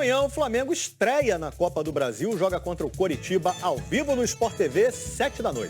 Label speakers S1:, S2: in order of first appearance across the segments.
S1: amanhã o Flamengo estreia na Copa do Brasil, joga contra o Coritiba ao vivo no Sport TV, 7h.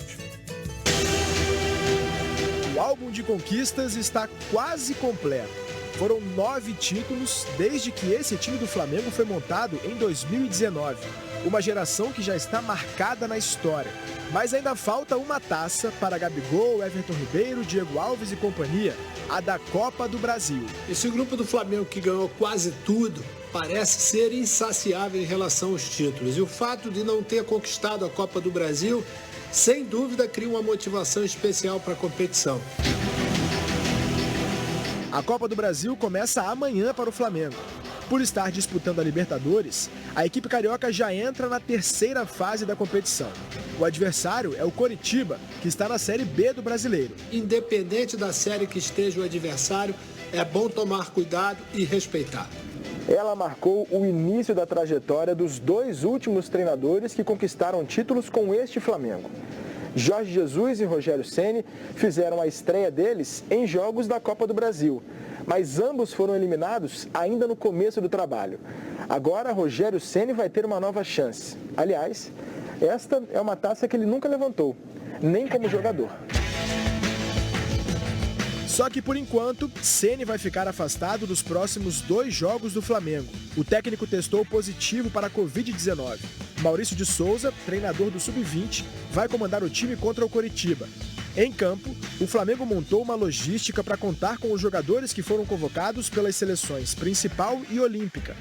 S2: O álbum de conquistas está quase completo. Foram 9 títulos desde que esse time do Flamengo foi montado em 2019. Uma geração que já está marcada na história. Mas ainda falta uma taça para Gabigol, Everton Ribeiro, Diego Alves e companhia, a da Copa do Brasil.
S3: Esse grupo do Flamengo que ganhou quase tudo parece ser insaciável em relação aos títulos. E o fato de não ter conquistado a Copa do Brasil, sem dúvida, cria uma motivação especial para a competição.
S2: A Copa do Brasil começa amanhã para o Flamengo. Por estar disputando a Libertadores, a equipe carioca já entra na terceira fase da competição. O adversário é o Coritiba, que está na Série B do Brasileiro.
S3: Independente da série que esteja o adversário, é bom tomar cuidado e respeitar.
S2: Ela marcou o início da trajetória dos 2 últimos treinadores que conquistaram títulos com este Flamengo. Jorge Jesus e Rogério Ceni fizeram a estreia deles em jogos da Copa do Brasil, mas ambos foram eliminados ainda no começo do trabalho. Agora, Rogério Ceni vai ter uma nova chance. Aliás, esta é uma taça que ele nunca levantou, nem como jogador. Só que, por enquanto, Ceni vai ficar afastado dos próximos 2 jogos do Flamengo. O técnico testou positivo para a Covid-19. Maurício de Souza, treinador do Sub-20, vai comandar o time contra o Coritiba. Em campo, o Flamengo montou uma logística para contar com os jogadores que foram convocados pelas seleções principal e olímpica.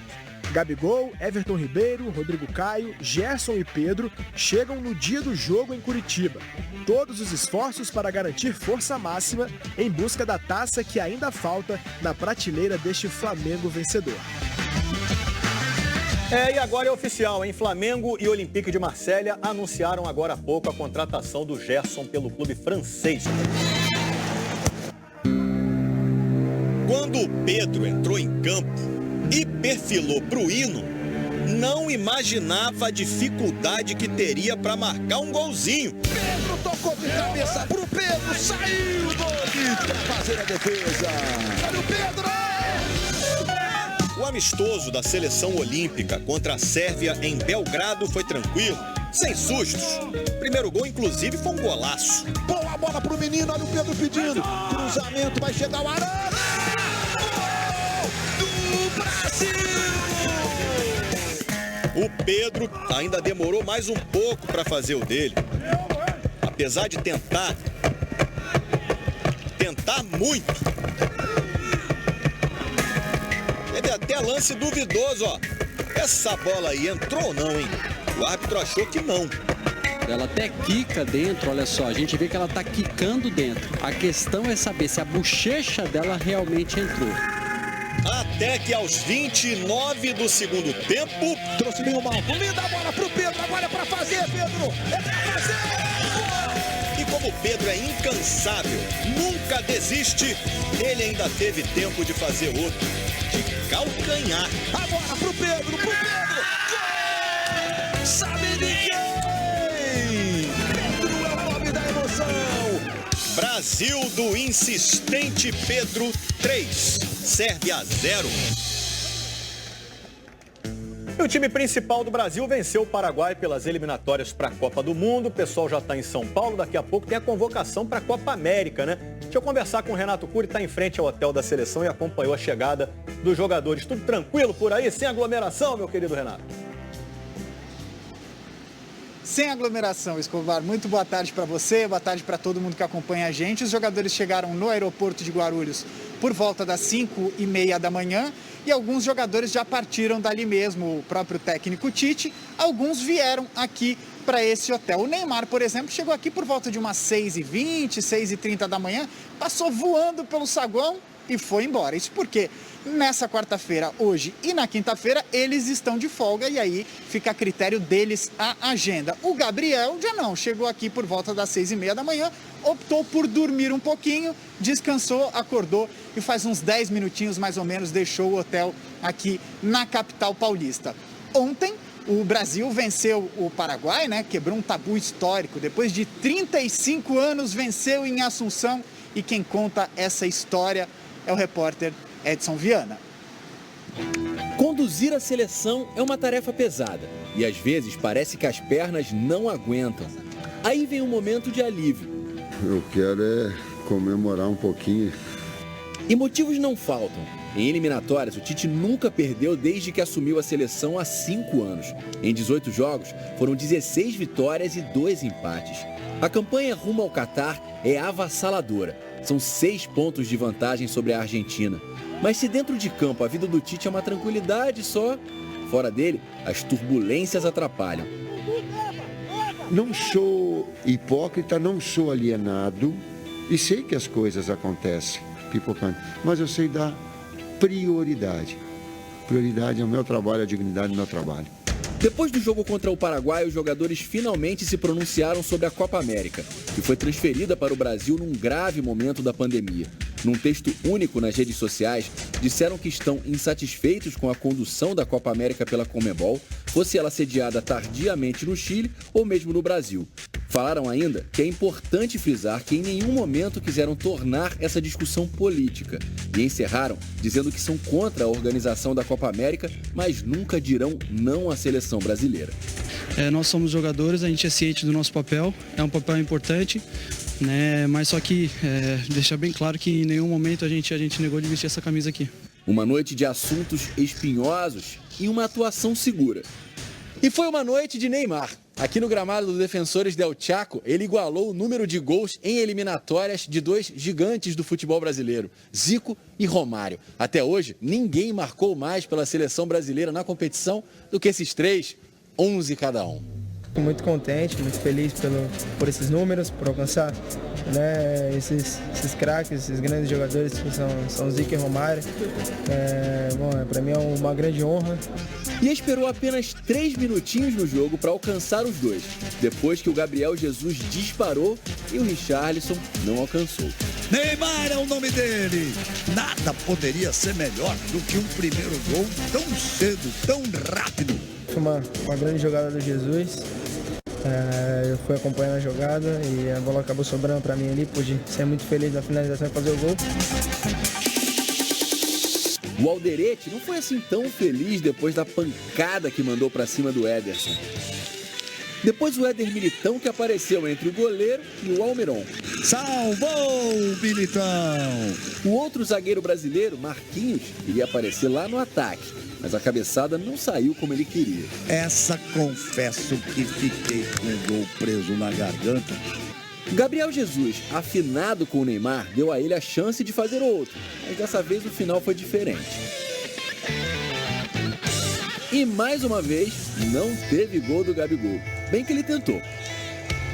S2: Gabigol, Everton Ribeiro, Rodrigo Caio, Gerson e Pedro chegam no dia do jogo em Curitiba. Todos os esforços para garantir força máxima em busca da taça que ainda falta na prateleira deste Flamengo vencedor.
S1: E agora é oficial, hein? Flamengo e Olympique de Marselha anunciaram agora há pouco a contratação do Gerson pelo clube francês.
S4: Quando o Pedro entrou em campo e perfilou para o hino, não imaginava a dificuldade que teria para marcar um golzinho.
S5: Pedro tocou de cabeça pro Pedro, saiu o gol para fazer a defesa. Olha o Pedro!
S4: O amistoso da seleção olímpica contra a Sérvia em Belgrado foi tranquilo, sem sustos. Primeiro gol, inclusive, foi um golaço.
S5: Boa bola pro menino, olha o Pedro pedindo. Cruzamento, vai chegar o Arana. Do Brasil!
S4: O Pedro ainda demorou mais um pouco para fazer o dele. Apesar de tentar muito. Teve até lance duvidoso, ó. Essa bola aí entrou ou não, hein? O árbitro achou que não.
S6: Ela até quica dentro, olha só. A gente vê que ela tá quicando dentro. A questão é saber se a bochecha dela realmente entrou.
S4: Até que aos 29 do segundo tempo...
S5: Trouxe bem o Malco. Linda a bola pro Pedro. Agora é pra fazer, Pedro. É pra fazer.
S4: E como o Pedro é incansável, nunca desiste, ele ainda teve tempo de fazer outro. De calcanhar.
S5: Agora pro Pedro. Gol! Sabe de quem? Pedro é o nome da emoção.
S4: Brasil do insistente Pedro 3, Sérvia 0.
S1: E o time principal do Brasil venceu o Paraguai pelas eliminatórias para a Copa do Mundo. O pessoal já está em São Paulo, daqui a pouco tem a convocação para a Copa América, né? Deixa eu conversar com o Renato Cury, está em frente ao hotel da seleção e acompanhou a chegada dos jogadores. Tudo tranquilo por aí, sem aglomeração, meu querido Renato?
S7: Sem aglomeração, Escobar. Muito boa tarde para você, boa tarde para todo mundo que acompanha a gente. Os jogadores chegaram no aeroporto de Guarulhos por volta das 5h30 da manhã e alguns jogadores já partiram dali mesmo, o próprio técnico Tite. Alguns vieram aqui para esse hotel. O Neymar, por exemplo, chegou aqui por volta de umas 6h20, 6h30 da manhã, passou voando pelo saguão e foi embora. Isso porque nessa quarta-feira, hoje e na quinta-feira, eles estão de folga e aí fica a critério deles a agenda. O Gabriel já não, chegou aqui por volta das 6h30 da manhã, optou por dormir um pouquinho, descansou, acordou e faz uns 10 minutinhos mais ou menos deixou o hotel aqui na capital paulista. Ontem, o Brasil venceu o Paraguai, né? Quebrou um tabu histórico. Depois de 35 anos, venceu em Assunção e quem conta essa história é o repórter Edson Viana.
S5: Com
S8: Conduzir a seleção é uma tarefa pesada e às vezes parece que as pernas não aguentam. Aí vem um momento de alívio.
S9: Eu quero comemorar um pouquinho.
S8: E motivos não faltam. Em eliminatórias, o Tite nunca perdeu desde que assumiu a seleção há 5 anos. Em 18 jogos, foram 16 vitórias e 2 empates. A campanha rumo ao Catar é avassaladora. São 6 pontos de vantagem sobre a Argentina. Mas se dentro de campo a vida do Tite é uma tranquilidade só, fora dele, as turbulências atrapalham.
S9: Não sou hipócrita, não sou alienado e sei que as coisas acontecem, pipocando, mas eu sei dar prioridade. Prioridade é o meu trabalho, a dignidade do meu trabalho.
S8: Depois do jogo contra o Paraguai, os jogadores finalmente se pronunciaram sobre a Copa América, que foi transferida para o Brasil num grave momento da pandemia. Num texto único nas redes sociais, disseram que estão insatisfeitos com a condução da Copa América pela Conmebol, fosse ela sediada tardiamente no Chile ou mesmo no Brasil. Falaram ainda que é importante frisar que em nenhum momento quiseram tornar essa discussão política. E encerraram dizendo que são contra a organização da Copa América, mas nunca dirão não à seleção brasileira.
S10: Nós somos jogadores, a gente é ciente do nosso papel, é um papel importante, né? Mas só que deixar bem claro que em nenhum momento a gente negou de vestir essa camisa aqui.
S8: Uma noite de assuntos espinhosos e uma atuação segura. E foi uma noite de Neymar. Aqui no gramado do Defensores del Chaco, ele igualou o número de gols em eliminatórias de 2 gigantes do futebol brasileiro, Zico e Romário. Até hoje, ninguém marcou mais pela seleção brasileira na competição do que esses 3, 11 cada um.
S11: Estou muito contente, muito feliz por esses números, por alcançar, né, esses craques, esses grandes jogadores que são Zico e Romário. Para mim é uma grande honra.
S8: E esperou apenas 3 minutinhos no jogo para alcançar os dois, depois que o Gabriel Jesus disparou e o Richarlison não alcançou.
S5: Neymar é o nome dele. Nada poderia ser melhor do que um primeiro gol tão cedo, tão rápido.
S11: Foi uma grande jogada do Jesus. Eu fui acompanhando a jogada e a bola acabou sobrando para mim ali. Pude ser muito feliz na finalização e fazer o gol.
S8: O Alderete não foi assim tão feliz depois da pancada que mandou para cima do Ederson. Depois o Éder Militão que apareceu entre o goleiro e o Almiron.
S5: Salvou o Militão!
S8: O outro zagueiro brasileiro, Marquinhos, queria aparecer lá no ataque, mas a cabeçada não saiu como ele queria.
S5: Essa confesso que fiquei com o gol preso na garganta.
S8: Gabriel Jesus, afinado com o Neymar, deu a ele a chance de fazer outro, mas dessa vez o final foi diferente. E mais uma vez, não teve gol do Gabigol, bem que ele tentou.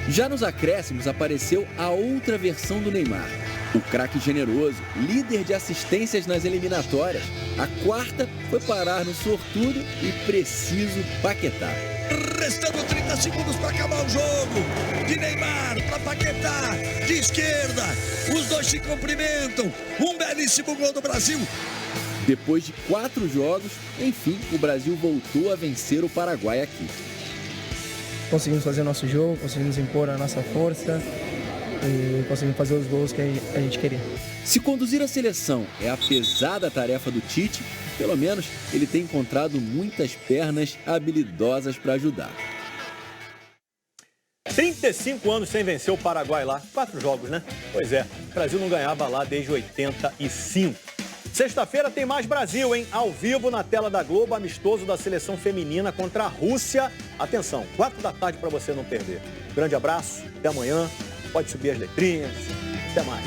S8: Já nos acréscimos apareceu a outra versão do Neymar. O craque generoso, líder de assistências nas eliminatórias. A quarta foi parar no sortudo e preciso Paquetá.
S5: Restando 30 segundos para acabar o jogo. De Neymar para Paquetá, de esquerda. Os dois se cumprimentam. Um belíssimo gol do Brasil.
S8: Depois de 4 jogos, enfim, o Brasil voltou a vencer o Paraguai aqui.
S11: Conseguimos fazer o nosso jogo, conseguimos impor a nossa força e conseguimos fazer os gols que a gente queria.
S8: Se conduzir a seleção é a pesada tarefa do Tite, pelo menos ele tem encontrado muitas pernas habilidosas para ajudar.
S1: 35 anos sem vencer o Paraguai lá. 4 jogos, né? Pois é, o Brasil não ganhava lá desde 85. Sexta-feira tem mais Brasil, hein? Ao vivo na tela da Globo, amistoso da seleção feminina contra a Rússia. Atenção, 4 da tarde para você não perder. Grande abraço, até amanhã. Pode subir as letrinhas. Até mais.